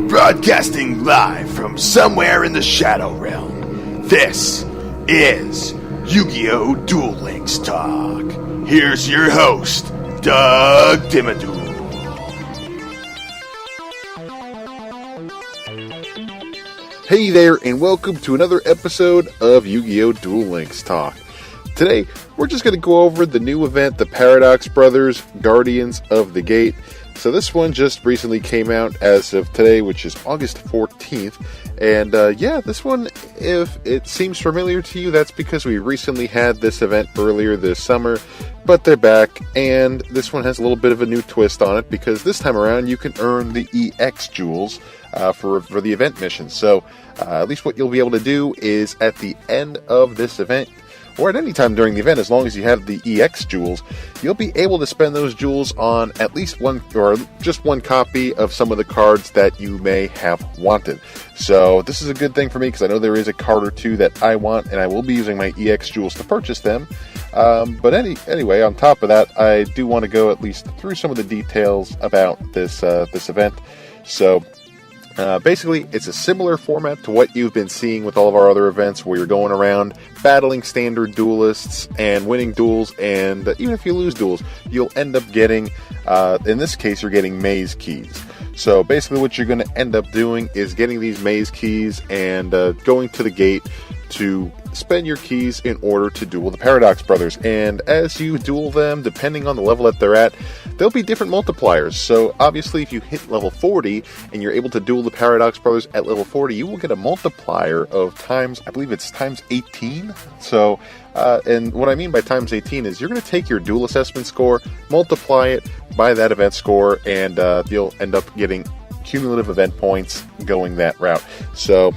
Broadcasting live from somewhere in the Shadow Realm, this is YuGiOh Duel Links Talk. Here's your host, Dimmaduel. Hey there, and welcome to another episode of YuGiOh Duel Links Talk. Today, we're just going to go over the new event, the Paradox Brothers Guardians of the Gate. So this one just recently came out as of today, which is August 14th. And this one, if it seems familiar to you, that's because we recently had this event earlier this summer. But they're back, and this one has a little bit of a new twist on it, because this time around you can earn the EX jewels for the event mission. So at least what you'll be able to do is at the end of this event, or at any time during the event, as long as you have the EX jewels, you'll be able to spend those jewels on at least one, or just one copy of some of the cards that you may have wanted. So this is a good thing for me, because I know there is a card or two that I want, and I will be using my EX jewels to purchase them. But anyway, on top of that, I do want to go at least through some of the details about this event. So basically, it's a similar format to what you've been seeing with all of our other events, where you're going around battling standard duelists and winning duels, and even if you lose duels, you'll end up getting, in this case, you're getting maze keys. So basically what you're going to end up doing is getting these maze keys and going to the gate to spend your keys in order to duel the Paradox Brothers. And as you duel them, depending on the level that they're at, there'll be different multipliers. So obviously if you hit level 40 and you're able to duel the Paradox Brothers at level 40, you will get a multiplier of times, I believe it's times 18. So and what I mean by times 18 is you're going to take your duel assessment score, multiply it by that event score, and you'll end up getting cumulative event points going that route. So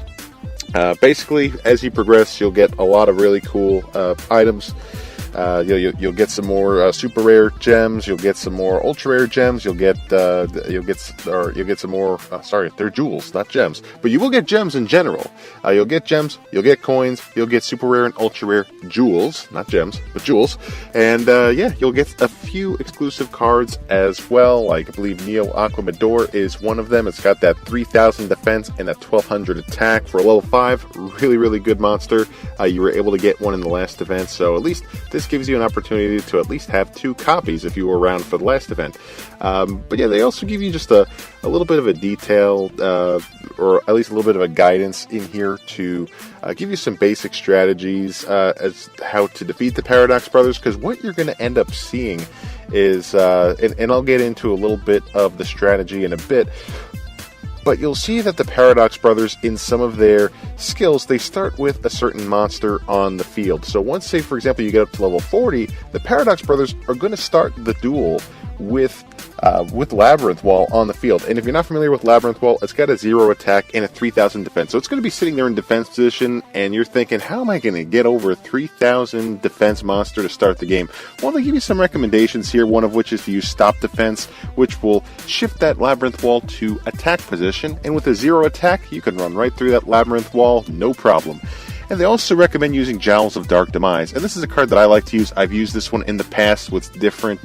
basically, as you progress, you'll get a lot of really cool items. You'll get some more super rare gems. You'll get some more ultra rare gems. You'll get some more. Sorry, they're jewels, not gems. But you will get gems in general. You'll get gems. You'll get coins. You'll get super rare and ultra rare jewels, not gems, but jewels. And you'll get a few exclusive cards as well. Like I believe Neo Aquamador is one of them. It's got that 3,000 defense and that 1,200 attack for a level 5. Really, really good monster. You were able to get one in the last event, so at least this gives you an opportunity to at least have 2 copies if you were around for the last event. But yeah, they also give you just a little bit of a detail, or at least a little bit of a guidance in here to give you some basic strategies as how to defeat the Paradox Brothers, because what you're going to end up seeing is, and I'll get into a little bit of the strategy in a bit, but you'll see that the Paradox Brothers, in some of their skills, they start with a certain monster on the field. So once, say, for example, you get up to level 40, the Paradox Brothers are going to start the duel with Labyrinth Wall on the field. And if you're not familiar with Labyrinth Wall, it's got a 0 attack and a 3,000 defense. So it's going to be sitting there in defense position, and you're thinking, how am I going to get over a 3,000 defense monster to start the game? Well, they give you some recommendations here, one of which is to use Stop Defense, which will shift that Labyrinth Wall to attack position. And with a 0 attack, you can run right through that Labyrinth Wall, no problem. And they also recommend using Jowls of Dark Demise. And this is a card that I like to use. I've used this one in the past with different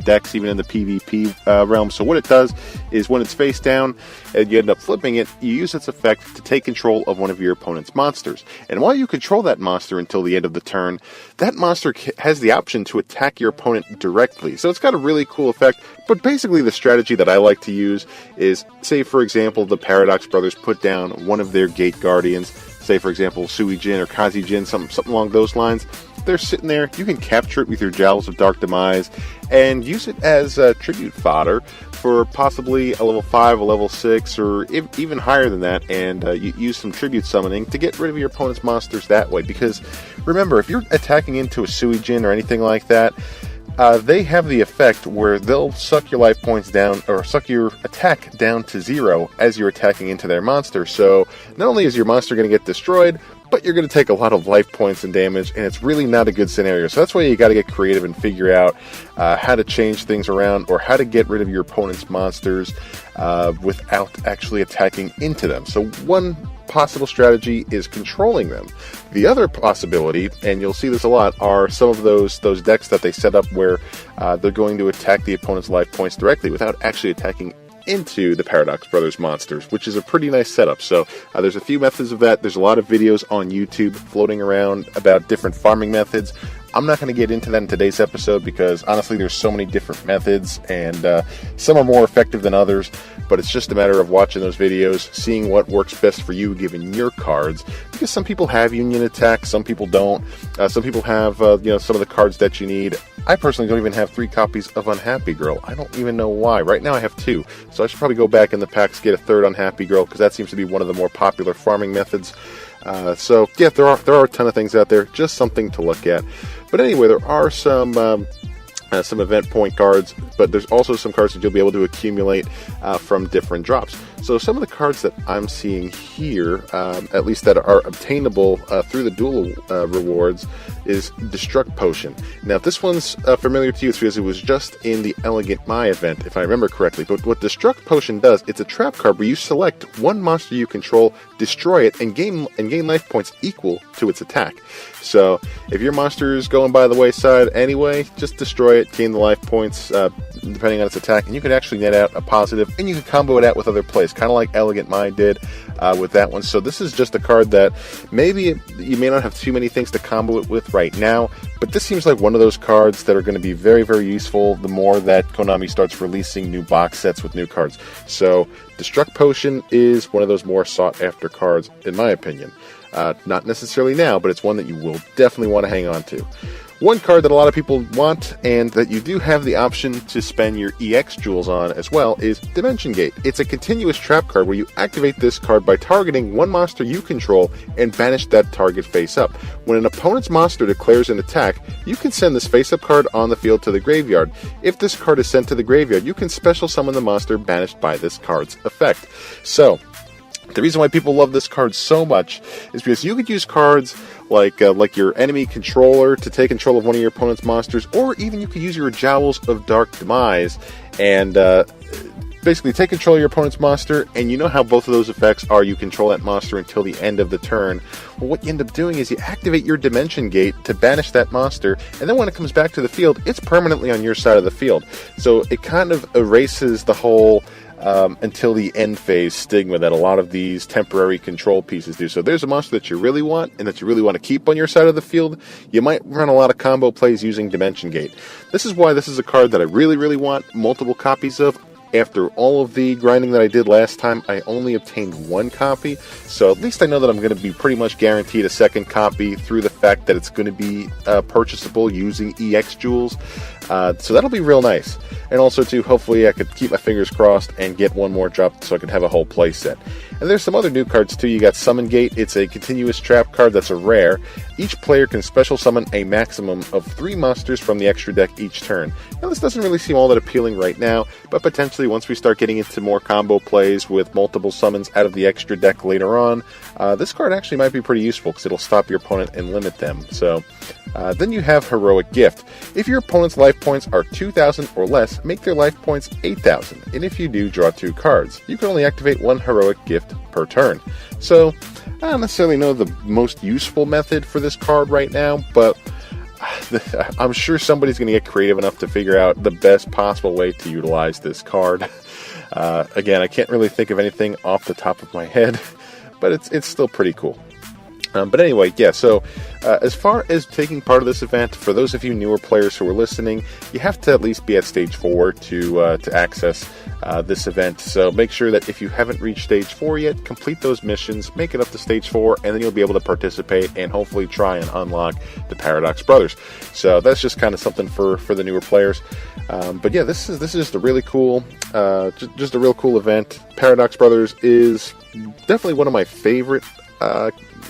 decks, even in the PvP realm. So what it does is when it's face down and you end up flipping it, you use its effect to take control of one of your opponent's monsters. And while you control that monster until the end of the turn, that monster has the option to attack your opponent directly. So it's got a really cool effect. But basically the strategy that I like to use is, say for example, the Paradox Brothers put down one of their Gate Guardians, say for example Sui Jin or Kazi Jin, something along those lines. They're sitting there, you can capture it with your Jowls of Dark Demise and use it as tribute fodder for possibly a level 5, a level 6, or even higher than that, and you use some tribute summoning to get rid of your opponent's monsters that way. Because remember, if you're attacking into a Sui Jin or anything like that, they have the effect where they'll suck your life points down, or suck your attack down to 0 as you're attacking into their monster. So not only is your monster going to get destroyed, but you're going to take a lot of life points and damage, and it's really not a good scenario. So that's why you got to get creative and figure out how to change things around, or how to get rid of your opponent's monsters without actually attacking into them. So one possible strategy is controlling them. The other possibility, and you'll see this a lot, are some of those decks that they set up where they're going to attack the opponent's life points directly without actually attacking into the Paradox Brothers monsters, which is a pretty nice setup. So there's a few methods of that. There's a lot of videos on YouTube floating around about different farming methods. I'm not going to get into that in today's episode because honestly there's so many different methods, and some are more effective than others, but it's just a matter of watching those videos, seeing what works best for you given your cards, because some people have Union Attack, some people don't. Some people have some of the cards that you need. I personally don't even have 3 copies of Unhappy Girl. I don't even know why. Right now I have 2, so I should probably go back in the packs, get a 3rd Unhappy Girl, because that seems to be one of the more popular farming methods. So yeah, there are a ton of things out there, just something to look at. But anyway, there are some event point cards, but there's also some cards that you'll be able to accumulate from different drops. So some of the cards that I'm seeing here, at least that are obtainable through the duel rewards, is Destruct Potion. Now, if this one's familiar to you, it's because it was just in the Elegant My event, if I remember correctly. But what Destruct Potion does, it's a trap card where you select one monster you control, destroy it, and gain life points equal to its attack. So if your monster is going by the wayside anyway, just destroy it, gain the life points depending on its attack, and you can actually net out a positive, and you can combo it out with other plays, kind of like Elegant Mind did with that one. So this is just a card that maybe you may not have too many things to combo it with right now, but this seems like one of those cards that are going to be very, very useful the more that Konami starts releasing new box sets with new cards. So Destruct Potion is one of those more sought after cards, in my opinion. Not necessarily now, but it's one that you will definitely want to hang on to. One card that a lot of people want, and that you do have the option to spend your EX jewels on as well, is Dimension Gate. It's a continuous trap card where you activate this card by targeting one monster you control and banish that target face up. When an opponent's monster declares an attack, you can send this face-up card on the field to the graveyard. If this card is sent to the graveyard, you can special summon the monster banished by this card's effect. So, the reason why people love this card so much is because you could use cards like your enemy controller to take control of one of your opponent's monsters, or even you could use your Jowls of Dark Demise and basically take control of your opponent's monster, and you know how both of those effects are you control that monster until the end of the turn. Well, what you end up doing is you activate your Dimension Gate to banish that monster, and then when it comes back to the field, it's permanently on your side of the field. So it kind of erases the whole until the end phase stigma that a lot of these temporary control pieces do. So there's a monster that you really want and that you really want to keep on your side of the field, you might run a lot of combo plays using Dimension Gate. This is why this is a card that I really, really want multiple copies of. After all of the grinding that I did last time, I only obtained 1 copy, so at least I know that I'm going to be pretty much guaranteed a second copy through the fact that it's going to be purchasable using EX jewels. So that'll be real nice. And also, too, hopefully I could keep my fingers crossed and get one more drop so I can have a whole play set. And there's some other new cards, too. You got Summon Gate. It's a continuous trap card that's a rare. Each player can special summon a maximum of 3 monsters from the extra deck each turn. Now, this doesn't really seem all that appealing right now, but potentially once we start getting into more combo plays with multiple summons out of the extra deck later on, this card actually might be pretty useful because it'll stop your opponent and limit them. So then you have Heroic Gift. If your opponent's life points are 2,000 or less, make their life points 8,000, and if you do, draw 2 cards. You can only activate 1 Heroic Gift per turn. So I don't necessarily know the most useful method for this card right now, but I'm sure somebody's going to get creative enough to figure out the best possible way to utilize this card. Again, I can't really think of anything off the top of my head, but it's still pretty cool. But anyway, yeah, so as far as taking part of this event, for those of you newer players who are listening, you have to at least be at Stage 4 to access this event. So make sure that if you haven't reached Stage 4 yet, complete those missions, make it up to Stage 4, and then you'll be able to participate and hopefully try and unlock the Paradox Brothers. So that's just kind of something for the newer players. But yeah, this is just a really cool, just a real cool event. Paradox Brothers is definitely one of my favorite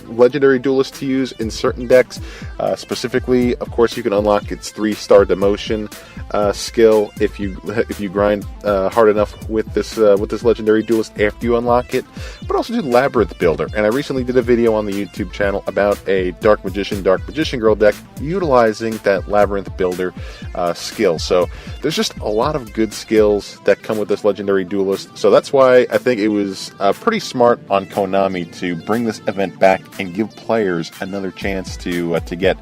legendary duelists to use in certain decks. Specifically, of course, you can unlock its 3-star demotion skill if you grind hard enough with this legendary duelist after you unlock it. But also do Labyrinth Builder, and I recently did a video on the YouTube channel about a Dark Magician Girl deck utilizing that Labyrinth Builder skill. So there's just a lot of good skills that come with this legendary duelist. So that's why I think it was pretty smart on Konami to bring this event back back and give players another chance to get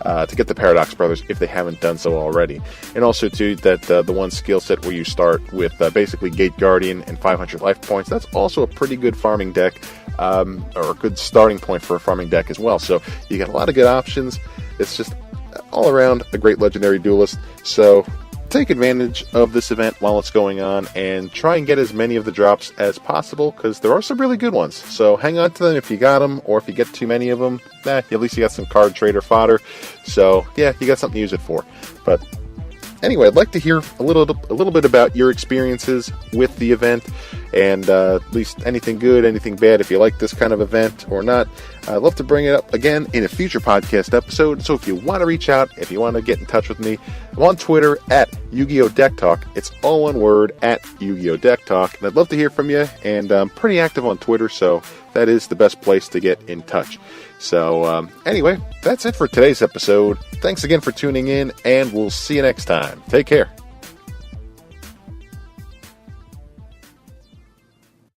the Paradox Brothers if they haven't done so already. And also too that the one skill set where you start with basically Gate Guardian and 500 life points, that's also a pretty good farming deck, or a good starting point for a farming deck as well. So you got a lot of good options. It's just all around a great legendary duelist. So take advantage of this event while it's going on and try and get as many of the drops as possible, because there are some really good ones. So hang on to them if you got them, or if you get too many of them, at least you got some card trader fodder. So yeah, you got something to use it for. But anyway, I'd like to hear a little bit about your experiences with the event, and at least anything good, anything bad, if you like this kind of event or not. I'd love to bring it up again in a future podcast episode. So if you want to reach out, if you want to get in touch with me, I'm on Twitter at YuGiOh Deck Talk. It's all one word, at YuGiOh Deck Talk. And I'd love to hear from you. And I'm pretty active on Twitter, so that is the best place to get in touch. So anyway, that's it for today's episode. Thanks again for tuning in, and we'll see you next time. Take care.